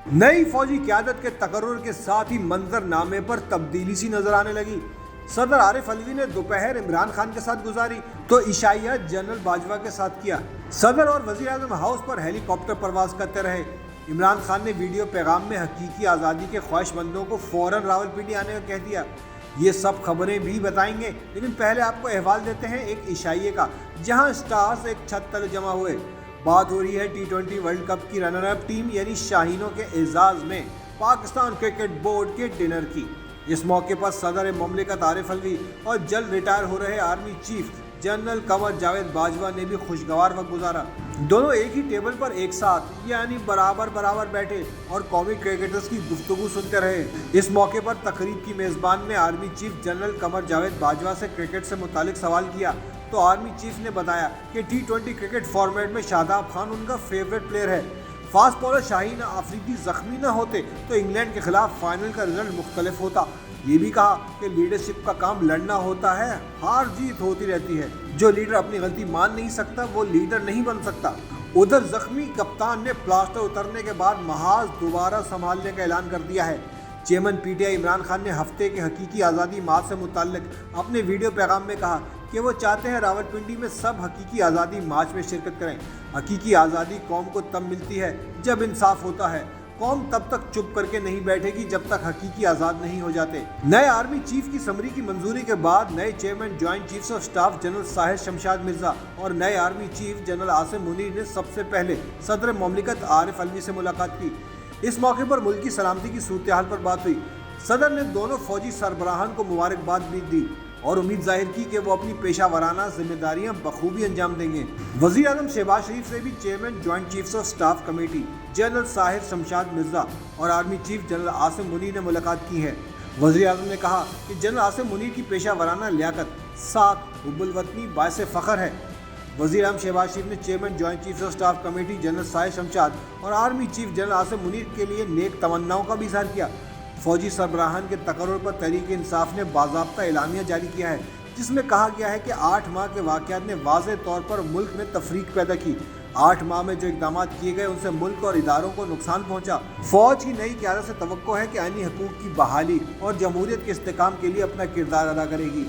नई फौजी क़यादत के तकर्रुर के साथ ही मंजरनामे पर तब्दीली सी नजर आने लगी। सदर आरिफ अलवी ने दोपहर इमरान खान के साथ गुजारी तो इशाइया जनरल बाजवा के साथ किया। सदर और वजीर आज़म हाउस पर हेलीकॉप्टर परवाज करते रहे। इमरान खान ने वीडियो पैगाम में हकीकी आज़ादी के ख्वाहिशमंदों को फौरन रावलपिंडी आने का कह दिया। ये सब खबरें भी बताएंगे, लेकिन पहले आपको अहवाल देते हैं एक इशाइये का, जहां स्टार्स एक छत तले जमा हुए। बात हो रही है T20 वर्ल्ड कप की रनर अप टीम यानी शाहीनों के एजाज में पाकिस्तान क्रिकेट बोर्ड के डिनर की। इस मौके पर सदर ममलिकत आरिफ अलवी और जल्द रिटायर हो रहे army chief general Qamar Javed Bajwa ने भी खुशगवार वक्त गुजारा। दोनों एक ही टेबल पर एक साथ यानी बराबर बराबर बैठे और कौमी क्रिकेटर्स की गुफ्तगू सुनते रहे। इस मौके पर तकरीब की मेज़बान ने army chief general Qamar Javed Bajwa से क्रिकेट से मुतालिक सवाल किया तो आर्मी चीफ ने बताया कि T20 क्रिकेट फॉर्मेट में शादाब खान उनका फेवरेट प्लेयर है। फास्ट बॉलर शाहीन अफरीदी जख्मी न होते तो इंग्लैंड के खिलाफ फाइनल का रिजल्ट मुख्तलिफ होता। ये भी कहा कि लीडरशिप का काम लड़ना होता है, हार जीत होती रहती है। जो लीडर अपनी गलती मान नहीं सकता वो लीडर नहीं बन सकता। उधर जख्मी कप्तान ने प्लास्टर उतरने के बाद महाज दोबारा संभालने का ऐलान कर दिया है। चेयरमैन PTI इमरान खान ने हफ्ते के हकीकी आज़ादी मार्च से मुताल्लिक अपने वीडियो पैगाम में कहा कि वो चाहते हैं रावलपिंडी में सब हकीकी आज़ादी मार्च में शिरकत करें। हकीकी आज़ादी कौम को तब मिलती है जब इंसाफ होता है। कौम तब तक चुप करके नहीं बैठेगी जब तक हकीकी आज़ाद नहीं हो जाते। नए आर्मी चीफ की समरी की मंजूरी के बाद नए chairman joint chiefs of staff general Sahir Shamshad Mirza और नए army chief general Asim Munir ने सबसे पहले सदर ममलिकत आरिफ अलवी से मुलाकात की। इस मौके पर मुल्क की सलामती की सूरत हाल पर बात हुई। सदर ने दोनों फौजी सरबराहान को मुबारकबाद भी दी और उम्मीद जाहिर की कि वो अपनी पेशा वराना जिम्मेदारियां बखूबी अंजाम देंगे। वज़ीर आज़म शहबाज शरीफ से भी chairman joint chiefs of staff committee general Sahir Shamshad Mirza और army chief general Asim Munir ने मुलाकात की है। वज़ीर आज़म ने कहा कि जनरल आसिम मुनीर की पेशा वराना लियाकत, साख, हुब्बुल वतनी बायस फ़ख्र है। वज़ीर आज़म शहबाज शरीफ ने chairman joint chiefs of staff committee general Sahir Shamshad और army chief general Asim Munir के लिए नेक तमन्नाओं का भी इज़हार किया। फौजी सरबराहान के तकर्रुर पर तहरीक इंसाफ ने बाज़ाब्ता एलामिया जारी किया है, जिसमें कहा गया है कि 8 माह के वाक़यात ने वाज़ेह तौर पर मुल्क में तफरीक पैदा की। 8 माह में जो इक़दाम किए गए उनसे मुल्क और इदारों को नुकसान पहुंचा। फ़ौज की नई क़यादत से तवक्को है कि आईनी हकूक़ की बहाली और जमहूरियत के इस्तेहकाम के लिए अपना किरदार अदा करेगी।